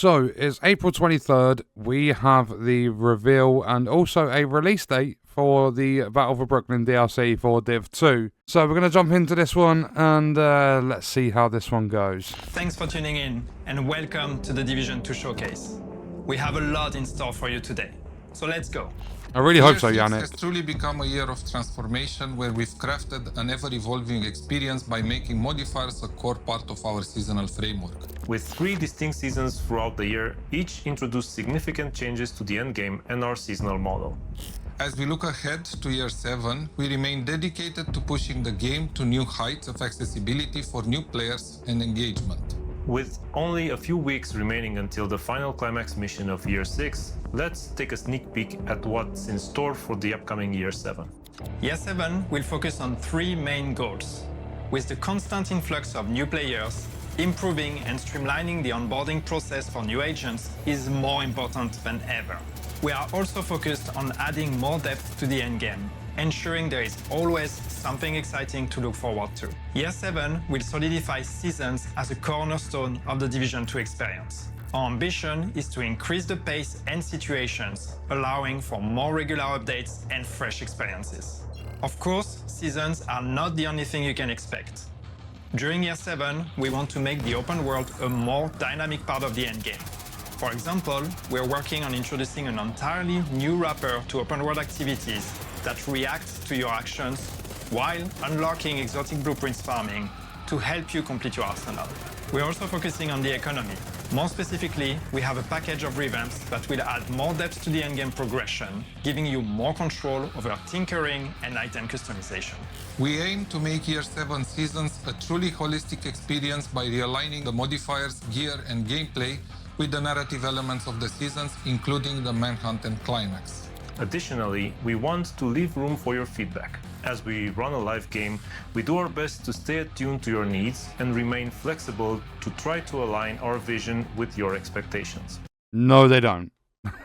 So, it's April 23rd, we have the reveal and also a release date for the Battle for Brooklyn DLC for Div 2. So we're going to jump into this one and let's see how this one goes. Thanks for tuning in and welcome to the Division 2 Showcase. We have a lot in store for you today, so let's go. I really hope so, Year 6 Yannick. has truly become a year of transformation where we've crafted an ever-evolving experience by making modifiers a core part of our seasonal framework. With 3 distinct seasons throughout the year, each introduced significant changes to the endgame and our seasonal model. As we look ahead to Year 7, we remain dedicated to pushing the game to new heights of accessibility for new players and engagement. With only a few weeks remaining until the final climax mission of Year 6, let's take a sneak peek at what's in store for the upcoming Year 7. Year 7 will focus on 3 main goals. With the constant influx of new players, improving and streamlining the onboarding process for new agents is more important than ever. We are also focused on adding more depth to the endgame, ensuring there is always something exciting to look forward to. Year 7 will solidify seasons as a cornerstone of the Division 2 experience. Our ambition is to increase the pace and situations, allowing for more regular updates and fresh experiences. Of course, seasons are not the only thing you can expect. During Year 7, we want to make the open world a more dynamic part of the endgame. For example, we're working on introducing an entirely new wrapper to open world activities that react to your actions while unlocking exotic blueprints farming to help you complete your arsenal. We're also focusing on the economy. More specifically, we have a package of revamps that will add more depth to the endgame progression, giving you more control over tinkering and item customization. We aim to make Year 7 seasons a truly holistic experience by realigning the modifiers, gear and gameplay with the narrative elements of the seasons, including the manhunt and climax. Additionally, we want to leave room for your feedback. As we run a live game, we do our best to stay attuned to your needs and remain flexible to try to align our vision with your expectations. No, they don't.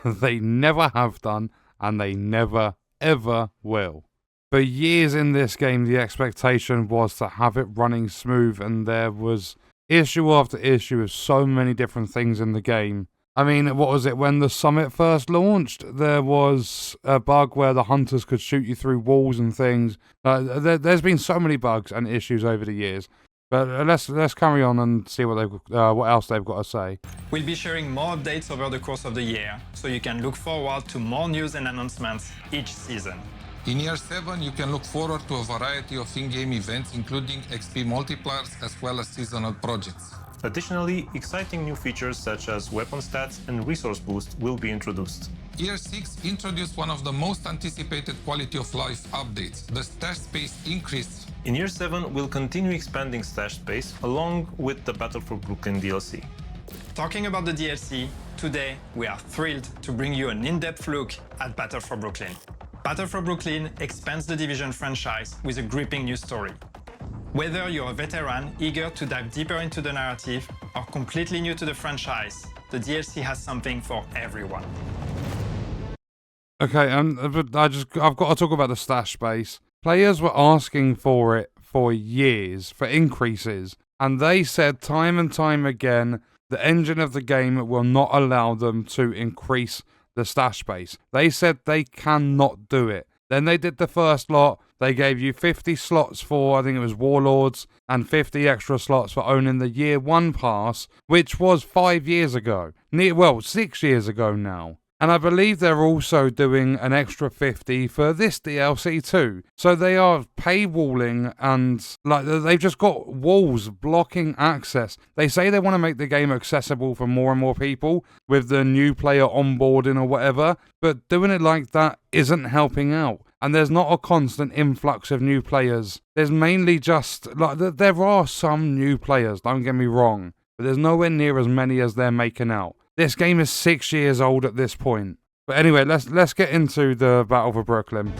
They never have done, and they never, ever will. For years in this game, the expectation was to have it running smooth, and there was issue after issue of so many different things in the game. I mean, what was it? When the summit first launched, there was a bug where the hunters could shoot you through walls and things. There's been so many bugs and issues over the years. But let's carry on and see what else they've got to say. We'll be sharing more updates over the course of the year, so you can look forward to more news and announcements each season. In Year 7, you can look forward to a variety of in-game events, including XP multipliers as well as seasonal projects. Additionally, exciting new features such as weapon stats and resource boost will be introduced. Year 6 introduced one of the most anticipated quality of life updates, the stash space increase. In Year 7, we'll continue expanding stash space along with the Battle for Brooklyn DLC. Talking about the DLC, today we are thrilled to bring you an in-depth look at Battle for Brooklyn. Battle for Brooklyn expands the Division franchise with a gripping new story. Whether you're a veteran eager to dive deeper into the narrative or completely new to the franchise, the DLC has something for everyone. Okay, I've got to talk about the stash space. Players were asking for it for years, for increases, and they said time and time again the engine of the game will not allow them to increase the stash space. They said they cannot do it. Then they did the first lot. They gave you 50 slots for, I think it was Warlords, and 50 extra slots for owning the Year 1 pass, which was 5 years ago. 6 years ago now. And I believe they're also doing an extra 50 for this DLC too. So they are paywalling and they've just got walls blocking access. They say they want to make the game accessible for more and more people with the new player onboarding or whatever, but doing it like that isn't helping out. And there's not a constant influx of new players. There's mainly just, there are some new players, don't get me wrong, but there's nowhere near as many as they're making out. This game is 6 years old at this point. But anyway, let's get into the Battle for Brooklyn.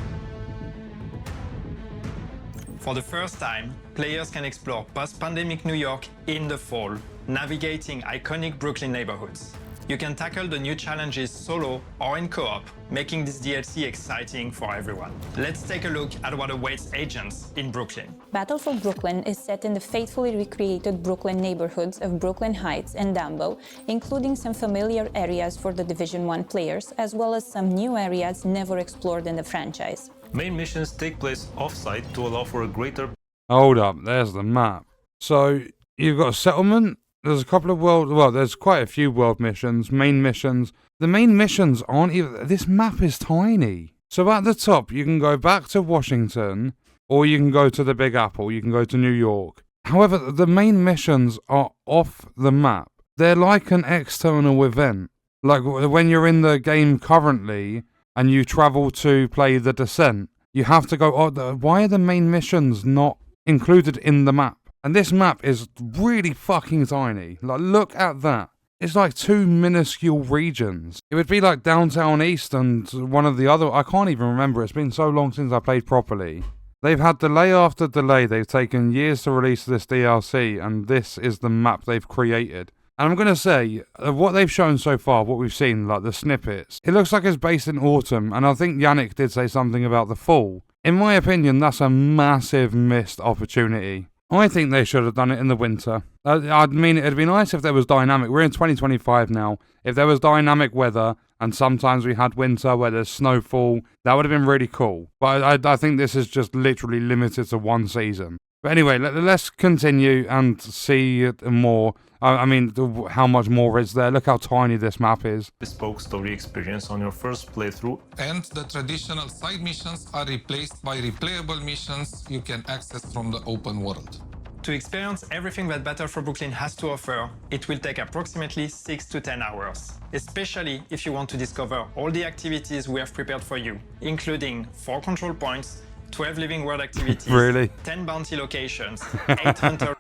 For the first time, players can explore post-pandemic New York in the fall, navigating iconic Brooklyn neighborhoods. You can tackle the new challenges solo or in co-op, making this DLC exciting for everyone. Let's take a look at what awaits agents in Brooklyn. Battle for Brooklyn is set in the faithfully recreated Brooklyn neighborhoods of Brooklyn Heights and Dumbo, including some familiar areas for the Division 1 players, as well as some new areas never explored in the franchise. Main missions take place off-site to allow for a greater... Hold up, there's the map. So, you've got a settlement. There's a couple of there's quite a few world missions, main missions. The main missions aren't even... This map is tiny. So at the top, you can go back to Washington, or you can go to the Big Apple, you can go to New York. However, the main missions are off the map. They're like an external event. Like when you're in the game currently, and you travel to play The Descent, you have to go, why are the main missions not included in the map? And this map is really fucking tiny. Like, look at that. It's like 2 minuscule regions. It would be like Downtown East and one of the other... I can't even remember. It's been so long since I played properly. They've had delay after delay. They've taken years to release this DLC, and this is the map they've created. And I'm going to say, what they've shown so far, what we've seen, like the snippets, it looks like it's based in autumn, and I think Yannick did say something about the fall. In my opinion, that's a massive missed opportunity. I think they should have done it in the winter. I mean, it'd be nice if there was dynamic. We're in 2025 now. If there was dynamic weather, and sometimes we had winter where there's snowfall, that would have been really cool. But I think this is just literally limited to one season. But anyway, let's continue and see more. I mean, how much more is there? Look how tiny this map is. bespoke story experience on your first playthrough. And the traditional side missions are replaced by replayable missions you can access from the open world. To experience everything that Battle for Brooklyn has to offer, it will take approximately 6 to 10 hours, especially if you want to discover all the activities we have prepared for you, including 4 control points, 12 living world activities, Really? 10 bounty locations, 8 hunter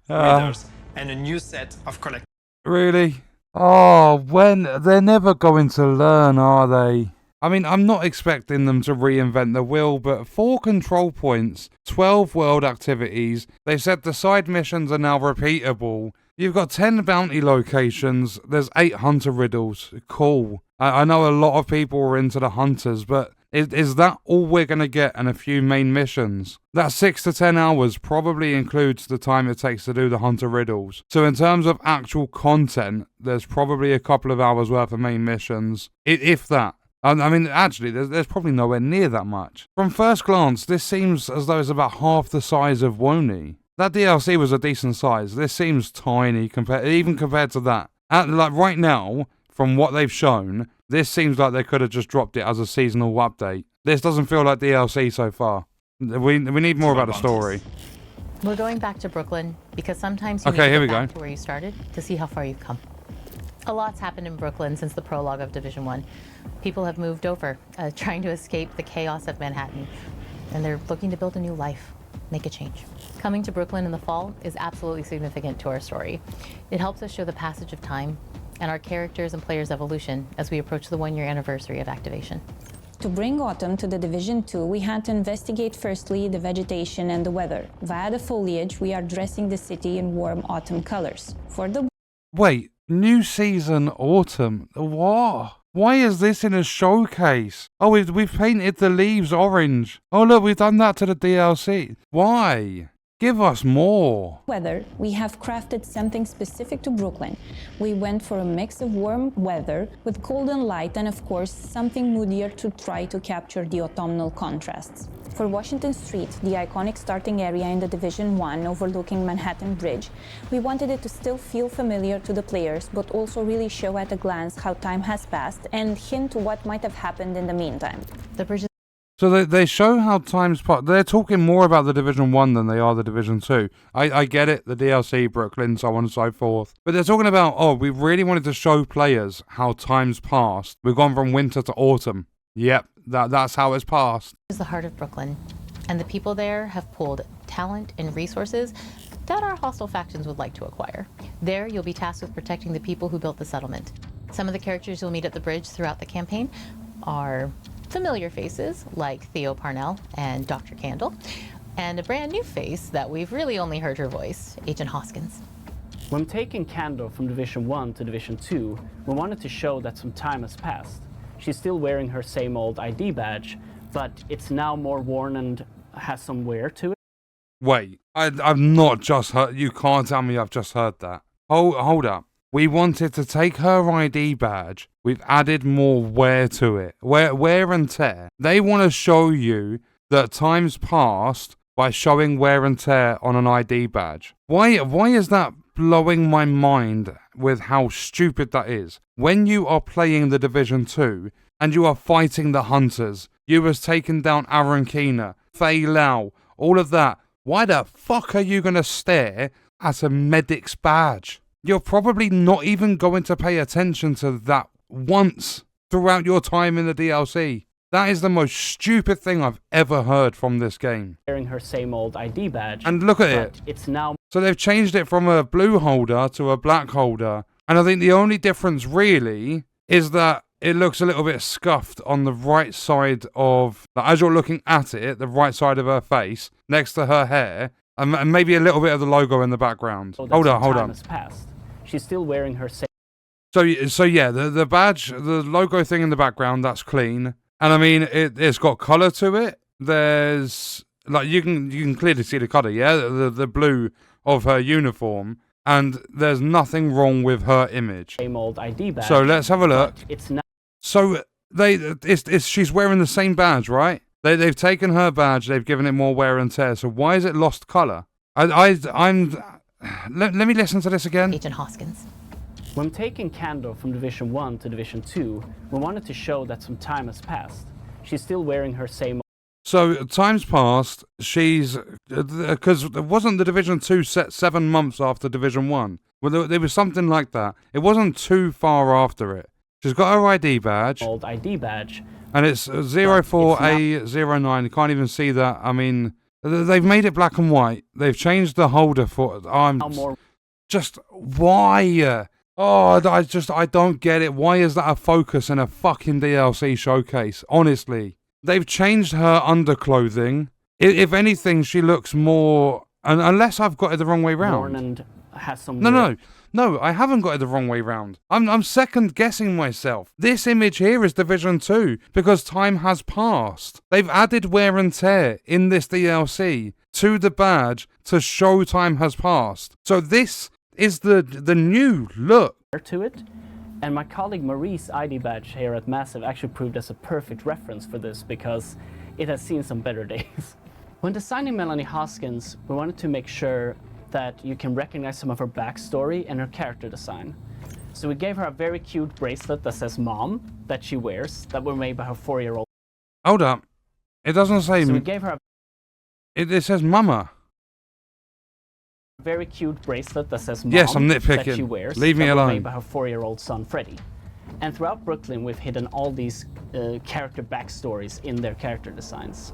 readers, and a new set of collectibles. Really? Oh, when... They're never going to learn, are they? I mean, I'm not expecting them to reinvent the wheel, but 4 control points, 12 world activities. They've said the side missions are now repeatable. You've got 10 bounty locations. There's 8 hunter riddles. Cool. I know a lot of people are into the hunters, but is that all we're going to get and a few main missions? That 6 to 10 hours probably includes the time it takes to do the hunter riddles. So in terms of actual content, there's probably a couple of hours worth of main missions, if that. I mean, actually, there's probably nowhere near that much. From first glance, this seems as though it's about half the size of Woney. That DLC was a decent size. This seems tiny even compared to that. Like right now, from what they've shown, this seems like they could have just dropped it as a seasonal update. This doesn't feel like DLC so far. We need more about the story. We're going back to Brooklyn because sometimes you need to get back to where you started to see how far you've come. A lot's happened in Brooklyn since the prologue of Division 1. People have moved over, trying to escape the chaos of Manhattan, and they're looking to build a new life, make a change. Coming to Brooklyn in the fall is absolutely significant to our story. It helps us show the passage of time and our characters' and players' evolution as we approach the 1-year anniversary of activation. To bring autumn to the Division 2, we had to investigate firstly the vegetation and the weather. Via the foliage, we are dressing the city in warm autumn colors. Wait, new season autumn? What? Why is this in a showcase? Oh, we've painted the leaves orange. Oh look, we've done that to the DLC. Why? Give us more. Weather, we have crafted something specific to Brooklyn. We went for a mix of warm weather with cold and light, and of course something moodier to try to capture the autumnal contrasts. For Washington Street, the iconic starting area in the Division 1 overlooking Manhattan Bridge, we wanted it to still feel familiar to the players, but also really show at a glance how time has passed and hint to what might have happened in the meantime. The bridge. So they show how time's passed. They're talking more about the Division 1 than they are the Division 2. I get it, the DLC, Brooklyn, so on and so forth. But they're talking about, oh, we really wanted to show players how time's passed. We've gone from winter to autumn. Yep, that's how it's passed. Is the heart of Brooklyn, and the people there have pulled talent and resources that our hostile factions would like to acquire. There, you'll be tasked with protecting the people who built the settlement. Some of the characters you'll meet at the bridge throughout the campaign are familiar faces like Theo Parnell and Dr. Candle, and a brand new face that we've really only heard her voice, Agent Hoskins. When taking Kando from Division 1 to Division 2, we wanted to show that some time has passed. She's still wearing her same old ID badge, but it's now more worn and has some wear to it. Wait, I've not just heard. You can't tell me I've just heard that. Hold up. We wanted to take her ID badge. We've added more wear to it. Wear and tear. They want to show you that time's passed by showing wear and tear on an ID badge. Why is that blowing my mind with how stupid that is? When you are playing the Division 2 and you are fighting the Hunters, you was taken down Aaron Keener, Fei Lao, all of that. Why the fuck are you going to stare at a medic's badge? You're probably not even going to pay attention to that once throughout your time in the DLC. That is the most stupid thing I've ever heard from this game. Wearing her same old ID badge. And look at it. It's now... So they've changed it from a blue holder to a black holder. And I think the only difference really is that it looks a little bit scuffed on the right side of... Like, as you're looking at it, the right side of her face, next to her hair, and maybe a little bit of the logo in the background. Hold on. Has passed. She's still wearing her same... So yeah, the badge, the logo thing in the background, that's clean. And I mean, it's got colour to it. There's... Like, you can clearly see the colour, yeah? The blue of her uniform. And there's nothing wrong with her image. Same old ID badge. So let's have a look. It's not... So she's wearing the same badge, right? They've taken her badge, they've given it more wear and tear. So why is it lost colour? Let me listen to this again. Agent Hoskins. When taking Kando from Division 1 to Division 2, we wanted to show that some time has passed. She's still wearing her same... So, time's passed, she's... Because wasn't the Division 2 set 7 months after Division 1? Well, there was something like that. It wasn't too far after it. She's got her ID badge. Old ID badge. And it's 04A09. You can't even see that. I mean, they've made it black and white. They've changed the holder for... Just, why? Oh, I don't get it. Why is that a focus in a fucking DLC showcase? Honestly. They've changed her underclothing. If anything, she looks more... Unless I've got it the wrong way round. And has some No, I haven't got it the wrong way round. I'm second guessing myself. This image here is Division 2 because time has passed. They've added wear and tear in this DLC to the badge to show time has passed. So this is the new look to it. And my colleague Marie's ID badge here at Massive actually proved as a perfect reference for this because it has seen some better days. When designing Melanie Hoskins, we wanted to make sure that you can recognize some of her backstory and her character design. So we gave her a very cute bracelet that says Mom, that she wears, that were made by her 4-year-old. Hold up. It doesn't say... So we gave her It says Mama. A very cute bracelet that says Mom, yes, I'm nitpicking. that she wears. Leave me alone. Made by her 4-year-old son, Freddie. And throughout Brooklyn, we've hidden all these character backstories in their character designs.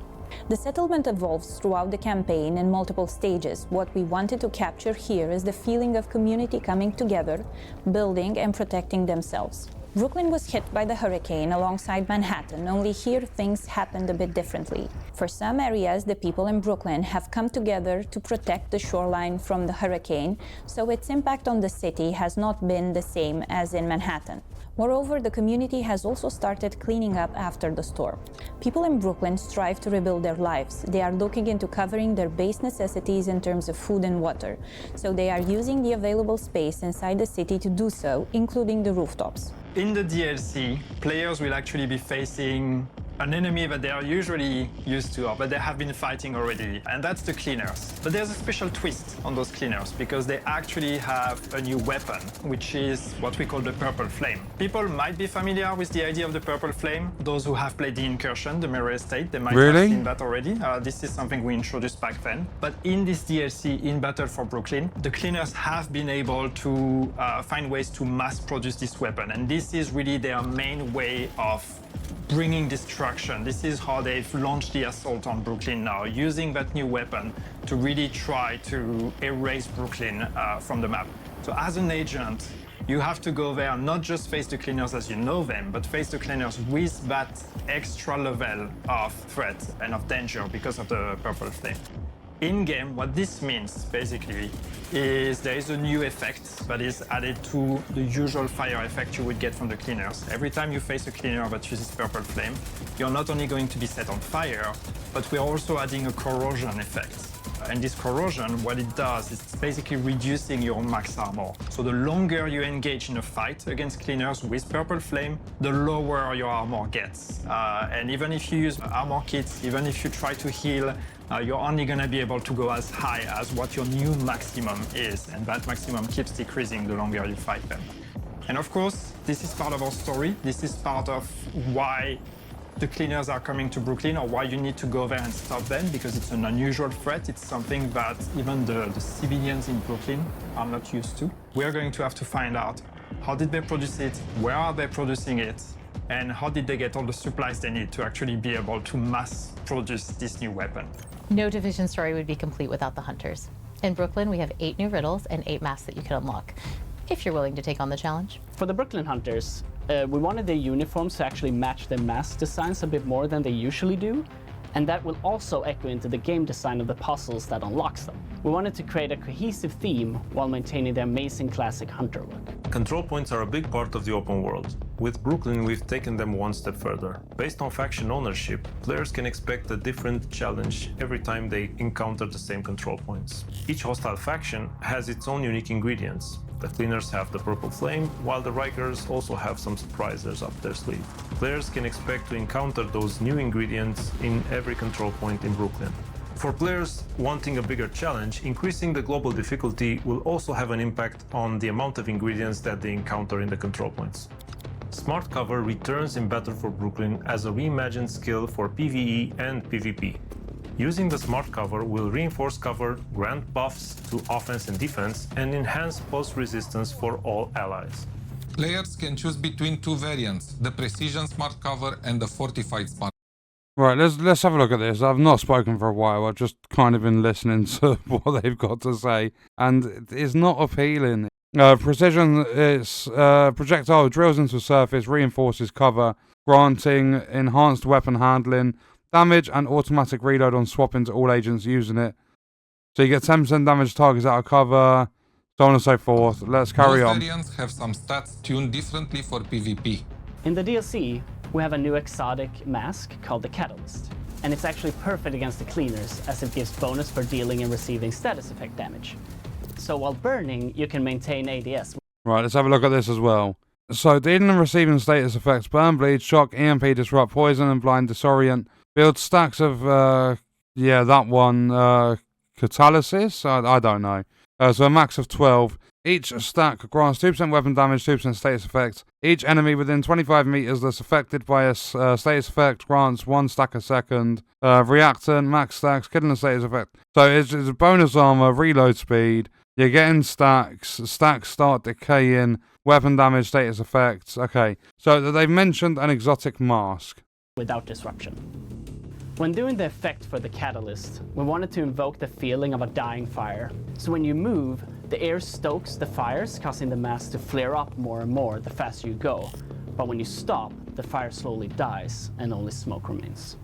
The settlement evolves throughout the campaign in multiple stages. What we wanted to capture here is the feeling of community coming together, building and protecting themselves. Brooklyn was hit by the hurricane alongside Manhattan, only here things happened a bit differently. For some areas, the people in Brooklyn have come together to protect the shoreline from the hurricane, so its impact on the city has not been the same as in Manhattan. Moreover, the community has also started cleaning up after the storm. People in Brooklyn strive to rebuild their lives. They are looking into covering their base necessities in terms of food and water, so they are using the available space inside the city to do so, including the rooftops. In the DLC, players will actually be facing an enemy that they are usually used to, or that they have been fighting already, and that's the cleaners. But there's a special twist on those cleaners, because they actually have a new weapon, which is what we call the Purple Flame. People might be familiar with the idea of the Purple Flame. Those who have played the Incursion, the Mirror Estate, they might have seen that already. This is something we introduced back then. But in this DLC, in Battle for Brooklyn, the cleaners have been able to find ways to mass produce this weapon, and this is really their main way of bringing destruction. This is how they've launched the assault on Brooklyn now, using that new weapon to really try to erase Brooklyn from the map. So as an agent, you have to go there, not just face the cleaners as you know them, but face the cleaners with that extra level of threat and of danger because of the Purple Flame. In-game, what this means basically is there is a new effect that is added to the usual fire effect you would get from the cleaners. Every time you face a cleaner that uses purple flame, you're not only going to be set on fire, but we're also adding a corrosion effect. And this corrosion, what it does is it's basically reducing your max armor. So the longer you engage in a fight against cleaners with purple flame, the lower your armor gets. And even if you use armor kits, even if you try to heal, you're only going to be able to go as high as what your new maximum is. And that maximum keeps decreasing the longer you fight them. And of course, this is part of our story. This is part of why the cleaners are coming to Brooklyn, or why you need to go there and stop them, because it's an unusual threat. It's something that even the civilians in Brooklyn are not used to. We're going to have to find out how did they produce it, where are they producing it, and how did they get all the supplies they need to actually be able to mass produce this new weapon. No Division story would be complete without the hunters. In Brooklyn, we have 8 new riddles and 8 masks that you can unlock, if you're willing to take on the challenge. For the Brooklyn Hunters, we wanted their uniforms to actually match their mask designs a bit more than they usually do, and that will also echo into the game design of the puzzles that unlocks them. We wanted to create a cohesive theme while maintaining the amazing classic hunter look. Control points are a big part of the open world. With Brooklyn, we've taken them one step further. Based on faction ownership, players can expect a different challenge every time they encounter the same control points. Each hostile faction has its own unique ingredients. The cleaners have the purple flame, while the Rikers also have some surprises up their sleeve. Players can expect to encounter those new ingredients in every control point in Brooklyn. For players wanting a bigger challenge, increasing the global difficulty will also have an impact on the amount of ingredients that they encounter in the control points. Smart Cover returns in Battle for Brooklyn as a reimagined skill for PvE and PvP. Using the Smart Cover will reinforce cover, grant buffs to offense and defense, and enhance pulse resistance for all allies. Players can choose between 2 variants, the Precision Smart Cover and the Fortified Smart. Right, let's have a look at this. I've not spoken for a while. I've just kind of been listening to what they've got to say, and it's not appealing. Precision is projectile drills into the surface, reinforces cover, granting enhanced weapon handling, damage and automatic reload on swapping to all agents using it. So you get 10% damage to targets out of cover, so on and so forth. Let's carry on. Variants have some stats tuned differently for PvP. In the DLC, we have a new exotic mask called the Catalyst, and it's actually perfect against the cleaners as it gives bonus for dealing and receiving status effect damage. So while burning, you can maintain ADS. Right, let's have a look at this as well. So dealing and receiving status effects: burn, bleed, shock, EMP, disrupt, poison, and blind, disorient. Build stacks of, catalysis? I don't know. So a max of 12. Each stack grants 2% weapon damage, 2% status effect. Each enemy within 25 meters that's affected by a status effect grants 1 stack a second. Reactant, max stacks, killing the status effect. So it's a bonus armor, reload speed. You're getting stacks. Stacks start decaying. Weapon damage, status effects. Okay. So they've mentioned an exotic mask. Without disruption. When doing the effect for the Catalyst, we wanted to invoke the feeling of a dying fire. So when you move, the air stokes the fires, causing the mask to flare up more and more the faster you go. But when you stop, the fire slowly dies and only smoke remains.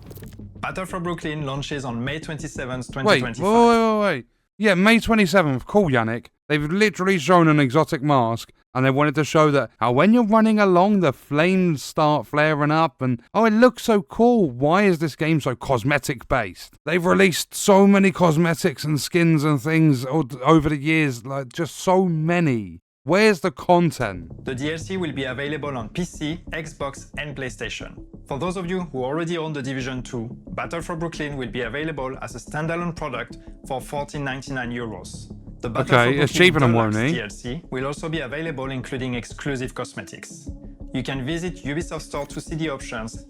Battle for Brooklyn launches on May 27th, 2025. Wait. Yeah, May 27th. Cool, Yannick. They've literally shown an exotic mask, and they wanted to show that how when you're running along, the flames start flaring up, and oh, it looks so cool. Why is this game so cosmetic-based? They've released so many cosmetics and skins and things over the years, like just so many. Where's the content? The DLC will be available on PC, Xbox, and PlayStation. For those of you who already own The Division 2, Battle for Brooklyn will be available as a standalone product for €14.99. The Battle for Brooklyn it's cheaper than Deluxe Woney. DLC will also be available, including exclusive cosmetics. You can visit Ubisoft Store to see the options.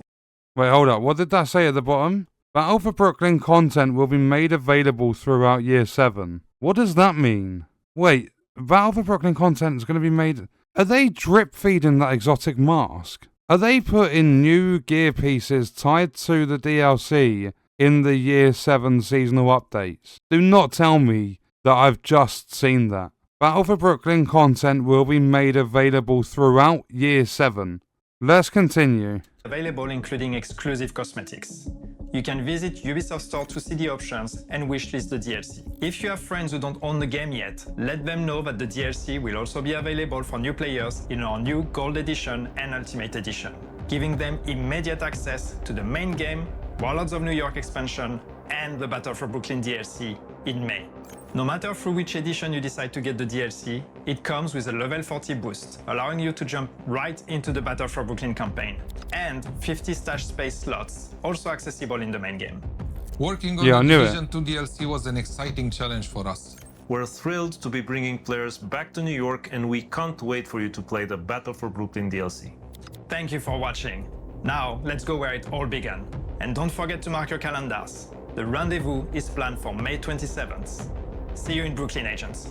Wait, hold up. What did that say at the bottom? Battle for Brooklyn content will be made available throughout Year 7. What does that mean? Wait, Battle for Brooklyn content is going to be made... Are they drip feeding that exotic mask? Are they putting new gear pieces tied to the DLC in the Year 7 seasonal updates? Do not tell me that I've just seen that. Battle for Brooklyn content will be made available throughout Year 7. Let's continue. Available, including exclusive cosmetics. you can visit Ubisoft Store to see the options and wishlist the DLC. If you have friends who don't own the game yet, let them know that the DLC will also be available for new players in our new Gold Edition and Ultimate Edition, giving them immediate access to the main game, Warlords of New York expansion, and the Battle for Brooklyn DLC in May. No matter through which edition you decide to get the DLC, it comes with a level 40 boost, allowing you to jump right into the Battle for Brooklyn campaign, and 50 stash space slots, also accessible in the main game. Working on the Division 2 DLC was an exciting challenge for us. We're thrilled to be bringing players back to New York, and we can't wait for you to play the Battle for Brooklyn DLC. Thank you for watching. Now, let's go where it all began. And don't forget to mark your calendars. The rendezvous is planned for May 27th. See you in Brooklyn, agents.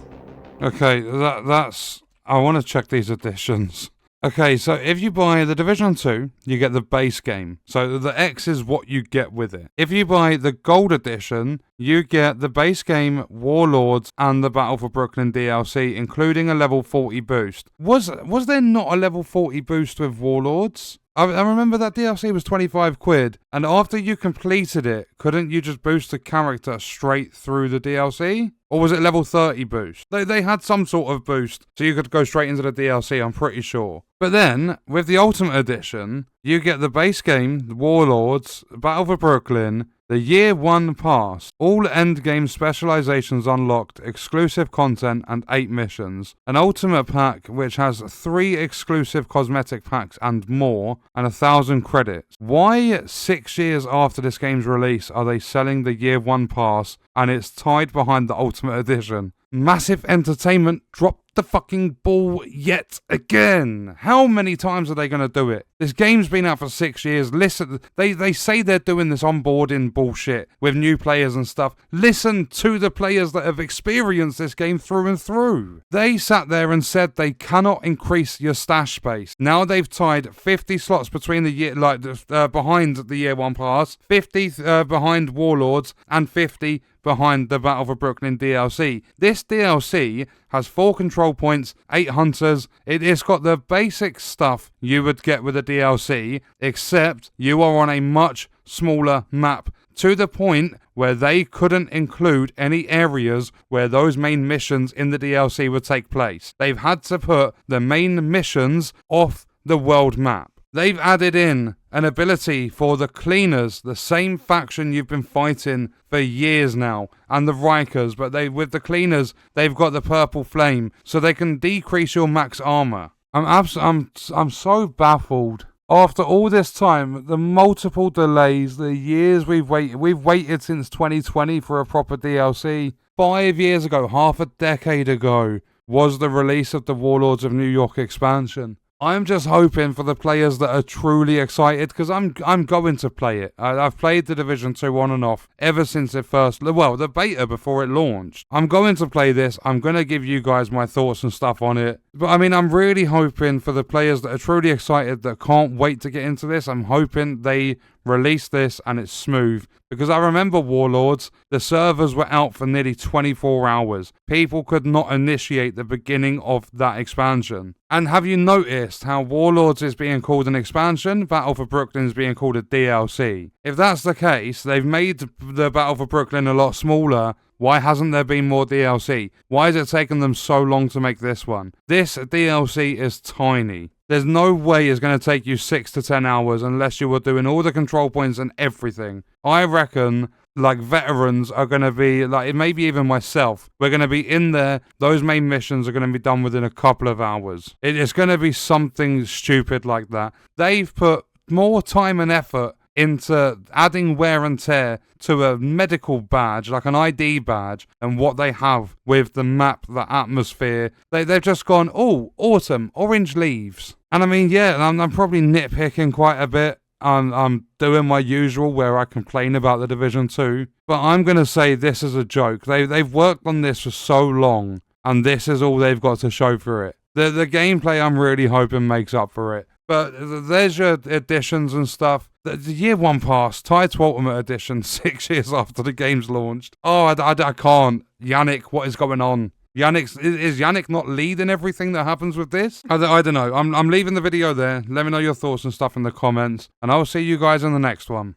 Okay, that's... I want to check these editions. Okay, so if you buy the Division 2, you get the base game. So the X is what you get with it. If you buy the Gold Edition, you get the base game, Warlords, and the Battle for Brooklyn DLC, including a level 40 boost. Was there not a level 40 boost with Warlords? I remember that DLC was 25 quid, and after you completed it, couldn't you just boost the character straight through the DLC? Or was it level 30 boost? They had some sort of boost, so you could go straight into the DLC, I'm pretty sure. But then, with the Ultimate Edition, you get the base game, the Warlords, Battle for Brooklyn, the Year 1 Pass, all endgame specializations unlocked, exclusive content, and 8 missions. An Ultimate Pack which has 3 exclusive cosmetic packs and more, and 1,000 credits. Why 6 years after this game's release are they selling the Year 1 Pass and it's tied behind the Ultimate Edition? Massive Entertainment dropped the fucking ball yet again. How many times are they going to do it? This game's been out for 6 years. Listen, they say they're doing this onboarding bullshit with new players and stuff. Listen to the players that have experienced this game through and through. They sat there and said they cannot increase your stash space. Now they've tied 50 slots between the year, behind the Year 1 Pass, 50 behind Warlords, and 50 behind the Battle for Brooklyn DLC. This DLC has 4 control points, 8 hunters. It's got the basic stuff you would get with a DLC, except you are on a much smaller map, to the point where they couldn't include any areas where those main missions in the DLC would take place. They've had to put the main missions off the world map. They've added in an ability for the Cleaners, the same faction you've been fighting for years now, and the Rikers, but with the Cleaners, they've got the purple flame, so they can decrease your max armor. I'm so baffled. After all this time, the multiple delays, the years we've waited since 2020 for a proper DLC. 5 years ago, half a decade ago, was the release of the Warlords of New York expansion. I'm just hoping for the players that are truly excited, because I'm going to play it. I've played the Division 2 on and off ever since it first, the beta before it launched. I'm going to play this. I'm going to give you guys my thoughts and stuff on it. But I mean, I'm really hoping for the players that are truly excited, that can't wait to get into this. I'm hoping they release this and it's smooth. Because I remember Warlords, the servers were out for nearly 24 hours. People could not initiate the beginning of that expansion. And have you noticed how Warlords is being called an expansion, Battle for Brooklyn is being called a DLC? If that's the case, they've made the Battle for Brooklyn a lot smaller. Why hasn't there been more DLC? Why has it taken them so long to make this one? This DLC is tiny. There's no way it's going to take you 6 to 10 hours unless you were doing all the control points and everything. I reckon, veterans are going to be, maybe even myself, we're going to be in there. Those main missions are going to be done within a couple of hours. It's going to be something stupid like that. They've put more time and effort into adding wear and tear to a medical badge, like an ID badge, and what they have with the map, the atmosphere. They've just gone, oh, autumn, orange leaves. And I mean, yeah, I'm probably nitpicking quite a bit. I'm doing my usual where I complain about the Division 2. But I'm going to say this is a joke. They've worked on this for so long, and this is all they've got to show for it. The gameplay, I'm really hoping, makes up for it. But there's your additions and stuff. The Year 1 Pass, tied to Ultimate Edition 6 years after the game's launched. Oh, I can't. Yannick, what is going on? Is Yannick not leading everything that happens with this? I don't know. I'm leaving the video there. Let me know your thoughts and stuff in the comments. And I'll see you guys in the next one.